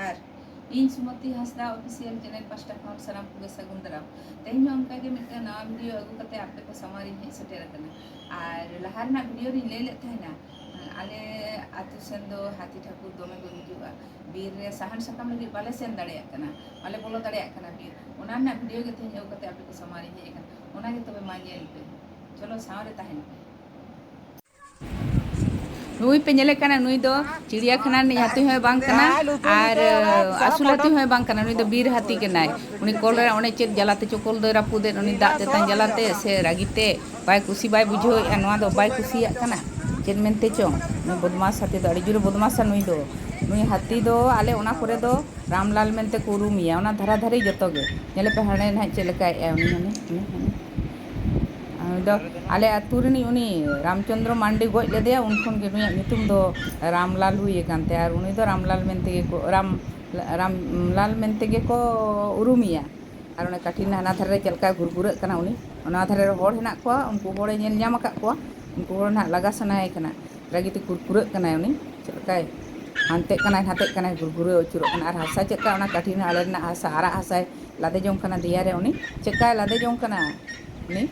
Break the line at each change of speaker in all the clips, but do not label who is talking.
ᱡᱚᱦᱟᱨ ᱤᱧ ᱥᱩᱢᱚᱛᱤ ᱦᱟᱸᱥᱫᱟ official channel ᱯᱟᱥᱴᱟ ᱠᱷᱚᱱ ᱥᱟᱱᱟᱢ ᱠᱚᱜᱮ ᱥᱟᱹᱜᱩᱱ ᱫᱟᱨᱟᱢ ᱛᱮᱦᱮᱧ ᱦᱚᱸ ᱚᱱᱠᱟᱜᱮ ᱢᱤᱫᱴᱟᱝ ᱱᱟᱣᱟ ᱵᱷᱤᱰᱤᱭᱳ ᱟᱹᱜᱩ ᱠᱟᱛᱮ ᱟᱯᱮ ᱠᱚ ᱥᱟᱢᱟᱝ ᱨᱤᱧ ᱦᱮᱡ ᱥᱮᱴᱮᱨ ᱟᱠᱟᱱᱟ ᱟᱨ ᱞᱟᱦᱟ ᱨᱮᱱᱟᱜ ᱵᱷᱤᱰᱤᱭᱳ ᱨᱤᱧ ᱞᱟᱹᱭ ᱞᱮᱫ ᱛᱟᱦᱮᱱᱟ ᱟᱞᱮ ᱟᱹᱛᱩ ᱥᱮᱱ ᱫᱚ ᱦᱟᱹᱛᱤ ᱴᱷᱟᱹᱠᱩᱨ ᱫᱚᱢᱮ ᱠᱚ ᱦᱤᱡᱩᱜᱼᱟ ᱵᱤᱨ ᱨᱮ ᱥᱟᱦᱟᱱ ᱥᱟᱠᱟᱢ ᱞᱟᱹᱜᱤᱫ ᱵᱟᱞᱮ ᱥᱮᱱ ᱫᱟᱲᱮᱭᱟᱜ ᱠᱟᱱᱟ ᱵᱟᱞᱮ ᱵᱚᱞᱚ ᱫᱟᱲᱮᱭᱟᱜ ᱠᱟᱱᱟ ᱵᱤᱨ ᱚᱱᱟ ᱨᱮᱱᱟᱜ ᱵᱷᱤᱰᱤᱭᱳ ᱜᱮ ᱛᱮᱦᱮᱧ ᱟᱹᱜᱩ ᱠᱟᱛᱮ ᱟᱯᱮ ᱠᱚ ᱥᱟᱢᱟᱝ ᱨᱤᱧ ᱦᱮᱡ ᱟᱠᱟᱱᱟ ᱚᱱᱟᱜᱮ ᱛᱚᱵᱮ ᱢᱟ ᱧᱮᱞ ᱯᱮ ᱪᱚᱞᱚ ᱥᱟᱶᱨᱮ ᱛᱟᱦᱮᱱ ᱯᱮ ᱱᱩᱭ ᱯᱮ ᱧᱮᱞᱮ ᱠᱟᱱᱟ ᱱᱩᱭ ᱫᱚ ᱪᱤᱲियाᱠᱷᱟना ᱨᱤᱱᱤᱡ ᱦᱟᱹᱛᱤ ᱦᱚᱸ ᱵᱟᱝ ᱠᱟᱱᱟ ᱟᱨ ᱟᱹᱥᱩᱞ ᱦᱟᱹᱛᱤ ᱦᱚᱸ ᱵᱟᱝ ᱠᱟᱱᱟ ᱱᱩᱭ ᱫᱚ ᱵᱤᱨ ᱦᱟᱹᱛᱤ ᱠᱟᱱᱟᱭ ᱩᱱᱤ ᱠᱚᱞ ᱨᱮ ᱚᱱᱮ ᱪᱮᱫ ᱡᱟᱞᱟᱛᱮ ᱪᱚᱠᱚᱞ ᱫᱚᱭ ᱨᱟᱹᱯᱩᱫᱮᱫ ᱩᱱᱤ ᱫᱟᱜ ᱛᱮᱛᱟᱝ ᱡᱟᱞᱟᱛᱮ ᱥᱮ ᱨᱟᱹᱜᱤᱛᱮ ᱵᱟᱭ ᱠᱩᱥᱤ ᱵᱟᱭ ᱵᱩᱡᱷᱟᱹᱣᱮᱫᱼᱟ ᱱᱚᱣᱟ ᱫᱚ ᱵᱟᱭ ᱠᱩᱥᱤᱭᱟᱜ ᱠᱟᱱᱟ ᱪᱮᱫ ᱢᱮᱱᱛᱮ ᱪᱚᱝ ᱱᱩᱭ ᱵᱚᱫᱢᱟᱥ ᱦᱟᱹᱛᱤ ᱫᱚ ᱟᱹᱰᱤ ᱡᱳᱨᱮ ᱵᱚᱫᱢᱟᱥᱟ ᱱᱩᱭ ᱦᱟᱹᱛᱤ ᱫᱚ ᱟᱞᱮ ᱚᱱᱟ ᱠᱚᱨᱮ ᱫᱚ ᱨᱟᱢᱞᱟᱞ ᱢᱮᱱᱛᱮ ᱠᱚ ᱩᱨᱩᱢᱮᱭᱟ ᱚᱱᱟ ᱫᱷᱟᱨᱟ ᱫᱷᱟᱨᱮ ᱡᱚᱛᱚ ᱜᱮ ᱧᱮᱞᱮ ᱯᱮ ᱦᱟᱸᱰᱮ ᱱᱟᱦᱟᱜ ᱪᱮᱫ ᱞᱮᱠᱟᱭᱮᱫᱼᱟ ᱩᱱᱤ ᱦᱟᱱᱮ ᱩᱱᱤ ᱫᱚ ᱟᱞᱮ ᱟᱹᱛᱩ ᱨᱤᱱᱤᱡ ᱩᱱᱤ ᱨᱟᱢᱪᱚᱱᱫᱨᱚ ᱢᱟᱱᱰᱤ ᱜᱚᱡ ᱞᱮᱫᱮᱭᱟ ᱩᱱ ᱠᱷᱚᱱ ᱜᱮ ᱱᱩᱭᱟᱜ ᱧᱩᱛᱩᱢ ᱫᱚ ᱨᱟᱢᱞᱟᱞ ᱦᱩᱭ ᱟᱠᱟᱱ ᱛᱟᱭᱟ ᱟᱨ ᱩᱱᱤ ᱫᱚ ᱨᱟᱢᱞᱟᱞ ᱢᱮᱱᱛᱮᱜᱮ ᱠᱚ ᱨᱟᱢᱞᱟᱞ ᱢᱮᱱᱛᱮᱜᱮ ᱠᱚ ᱩᱨᱩᱢᱮᱭᱟ ᱟᱨ ᱚᱱᱮ ᱠᱟᱹᱴᱷᱤ ᱦᱟᱱᱟ ᱫᱷᱟᱨᱮ ᱨᱮ ᱪᱮᱫ ᱞᱮᱠᱟᱭ ᱜᱷᱩᱨᱜᱷᱩᱨᱟᱹᱜ ᱠᱟᱱᱟ ᱩᱱᱤ ᱚᱱᱟ ᱫᱷᱟᱨᱮ ᱨᱮ ᱦᱚᱲ ᱦᱮᱱᱟᱜ ᱠᱚᱣᱟ ᱩᱱᱠᱩ ᱦᱚᱲᱮ ᱧᱮᱞ ᱧᱟᱢ ᱟᱠᱟᱫ ᱠᱚᱣᱟ ᱩᱱᱠᱩ ᱦᱚᱲ ᱱᱟᱦᱟᱜ ᱞᱟᱜᱟ ᱥᱟᱱᱟᱭᱮ ᱠᱟᱱᱟ ᱨᱟᱹᱜᱤᱛᱮ ᱠᱩᱨᱠᱩᱨᱟᱹᱜ ᱠᱟᱱᱟᱭ ᱩᱱᱤ ᱪᱮᱫ ᱞᱮᱠᱟᱭ ᱦᱟᱱᱛᱮᱜ ᱠᱟᱱᱟᱭ ᱱᱟᱛᱮᱜ ᱠᱟᱱᱟᱭ ᱜᱷᱩᱨᱜᱷᱩᱨᱟᱹ ᱟᱹᱪᱩᱨᱚᱜ ᱠᱟᱱᱟ ᱟᱨ ᱦᱟᱥᱟ ᱪᱮᱫ ᱞᱮᱠᱟ ᱚᱱᱟ ᱠᱟᱹᱴᱷᱤ ᱟᱲᱮ ᱨᱮᱱᱟᱜ ᱦᱟᱥᱟ ᱟᱨᱟᱜ ᱦᱟᱥᱟᱭ ᱞᱟᱫᱮ ᱡᱚᱝ ᱠᱟᱱᱟ ᱫᱮᱭᱟᱨᱮ ᱩᱱᱤ ᱪᱮᱫᱠᱟᱭ ᱞᱟᱫᱮ ᱡᱚᱝ ᱠᱟᱱᱟ ᱩᱱᱤ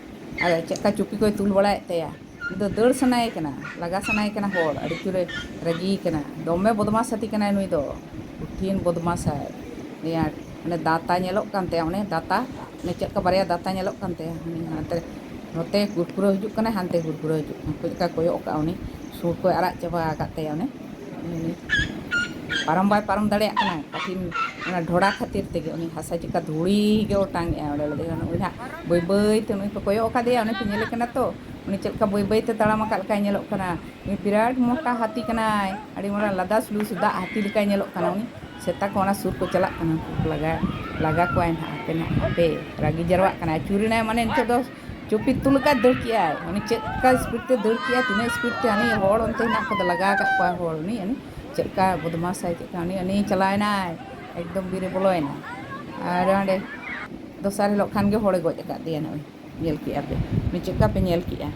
ᱟᱨ ᱪᱮᱫᱠᱟ ᱪᱩᱯᱤ ᱠᱚᱭ ᱛᱩᱞ ᱵᱟᱲᱟᱭᱮᱫ ᱛᱟᱭᱟ ᱩᱱᱤ ᱫᱚ ᱫᱟᱹᱲ ᱥᱟᱱᱟᱭᱮ ᱠᱟᱱᱟ ᱞᱟᱜᱟ ᱥᱟᱱᱟᱭᱮ ᱠᱟᱱᱟ ᱦᱚᱲ ᱟᱹᱰᱤ ᱡᱳᱨᱮ ᱨᱟᱹᱜᱤ ᱠᱟᱱᱟ ᱫᱚᱢᱮ ᱵᱚᱫᱢᱟᱥ ᱦᱟᱹᱛᱤ ᱠᱟᱱᱟᱭ ᱱᱩᱭ ᱫᱚ ᱠᱩᱴᱷᱤᱱ ᱵᱚᱫᱢᱟᱥᱟᱭ ᱱᱤᱭᱟᱹ ᱚᱱᱮ ᱫᱟᱸᱛᱟ ᱧᱮᱞᱚᱜ ᱠᱟᱱ ᱛᱟᱭᱟ ᱚᱱᱮ ᱫᱟᱸᱛᱟ ᱚᱱᱮ ᱪᱮᱫ ᱞᱮᱠᱟ ᱵᱟᱨᱭᱟ ᱫᱟᱸᱛᱟ ᱧᱮᱞᱚᱜ ᱠᱟᱱ ᱛᱟᱭᱟ ᱦᱟᱱᱛᱮ ᱱᱚᱛᱮ ᱜᱩᱨᱜᱩᱨᱟᱹ ᱦᱤᱡᱩᱜ ᱠᱟᱱᱟᱭ ᱦᱟᱱᱛᱮ ᱜᱩᱨᱜᱩᱨᱟᱹ ᱦᱤᱡᱩᱜ ᱠᱟᱱᱟ ᱪᱮᱫ ᱞᱮᱠᱟ ᱠᱚᱭᱚᱜ ᱠᱟᱜᱼᱟ ᱩᱱᱤ ᱥᱩᱲ ᱠᱚᱭ ᱟᱨᱟᱜ ᱪᱟᱵᱟ ᱟᱠᱟᱫ ᱛᱟᱭᱟ ᱩᱱᱤ ᱯᱟᱨᱚᱢ ᱵᱟᱭ ᱯᱟᱨᱚᱢ ᱫᱟᱲᱮᱭᱟᱜ ᱠᱟᱱᱟ ᱠᱟᱴᱷᱤᱱ ᱚᱱᱟ ᱰᱷᱚᱲᱟ ᱠᱷᱟᱹᱛᱤᱨ ᱛᱮᱜᱮ ᱩᱱᱤ ᱦᱟᱥᱟ ᱪᱮᱠᱟ ᱫᱷᱩᱲᱤ ᱜᱮ ᱚᱴᱟᱝᱮᱜᱼᱟ ᱚᱸᱰᱮ ᱩᱱᱤ ᱦᱟᱸᱜ ᱵᱟᱹᱭ ᱵᱟᱹᱭᱛᱮ ᱩᱱᱤ ᱯᱮ ᱠᱚᱭᱚᱜ ᱟᱠᱟᱫᱮᱭᱟ ᱩᱱᱤ ᱯᱮ ᱧᱮᱞᱮ ᱠᱟᱱᱟ ᱛᱚ ᱩᱱᱤ ᱪᱮᱫ ᱞᱮᱠᱟ ᱵᱟᱹᱭ ᱵᱟᱹᱭᱛᱮ ᱛᱟᱲᱟᱢ ᱟᱠᱟᱫ ᱞᱮᱠᱟᱭ ᱧᱮᱞᱚᱜ ᱠᱟᱱᱟ ᱩᱱᱤ ᱵᱤᱨᱟᱴ ᱢᱚᱴᱟ ᱦᱟᱹᱛᱤ ᱠᱟᱱᱟᱭ ᱟᱹᱰᱤ ᱢᱟᱨᱟᱝ ᱞᱟᱫᱟ ᱥᱩᱞᱩᱥ ᱫᱟᱜ ᱦᱟᱹᱛᱤ ᱞᱮᱠᱟᱭ ᱧᱮᱞᱚᱜ ᱠᱟᱱᱟ ᱩᱱᱤ ᱥᱮᱛᱟ ko ᱚᱱᱟ ᱥᱩᱨ ko ᱪᱟᱞᱟᱜ ᱠᱟᱱᱟ ᱞᱟᱜᱟ ᱠᱚᱣᱟᱭ ᱱᱟᱦᱟᱜ ᱦᱟᱯᱮ ᱨᱟᱹᱜᱤ ᱡᱟᱨᱣᱟᱜ ᱠᱟᱱᱟᱭ ᱟᱹᱪᱩᱨᱮᱱᱟᱭ ᱢᱟᱱᱮ ᱱᱤᱛᱚᱜ ᱫᱚ ᱪᱩᱯᱤ ᱛᱩᱞ ᱞᱮᱠᱟ ᱫᱟᱹᱲ ᱠᱮᱜᱼᱟᱭ ᱩᱱᱤ ᱪᱮᱫ ᱞᱮᱠᱟ ᱥᱯᱤᱰ ᱛᱮ ᱫᱟᱹᱲ ᱠᱮᱜᱼᱟᱭ ᱛᱤᱱᱟᱹᱜ ᱥᱯᱤᱰ ᱛᱮ ᱦᱟᱹᱱᱤ ᱦᱚᱲ ᱚᱱᱛᱮ ᱦᱮᱱᱟᱜ ᱠᱚᱫᱚ ᱞᱟᱜᱟ ᱟᱠᱟᱫ ᱠᱚᱣᱟ ᱦᱚᱲ ᱩᱱᱤ ᱪᱮᱫ ᱞᱮᱠᱟ ᱵᱚᱫᱢᱟᱥᱟᱭ ᱪᱮᱫ ᱞᱮᱠᱟ ᱩᱱᱤ ᱪᱟᱞᱟᱣᱮᱱᱟᱭ ᱮᱠᱫᱚᱢ ᱵᱤᱨᱮ ᱵᱚᱞᱚᱭᱮᱱᱟᱭ ᱟᱨ ᱚᱸᱰᱮ ᱫᱚᱥᱟᱨ ᱦᱤᱞᱳᱜ ᱠᱷᱟᱱ ᱜᱮ ᱦᱚᱲᱮ ᱜᱚᱡ ᱟᱠᱟᱫᱮᱭᱟ ᱱᱚᱜᱼᱚᱭ ᱧᱮᱞ ᱠᱮᱜᱼᱟ ᱯᱮ ᱩᱱᱤ ᱪᱮᱫ ᱞᱮᱠᱟ ᱯᱮ ᱧᱮᱞ ᱠᱮᱜᱼᱟ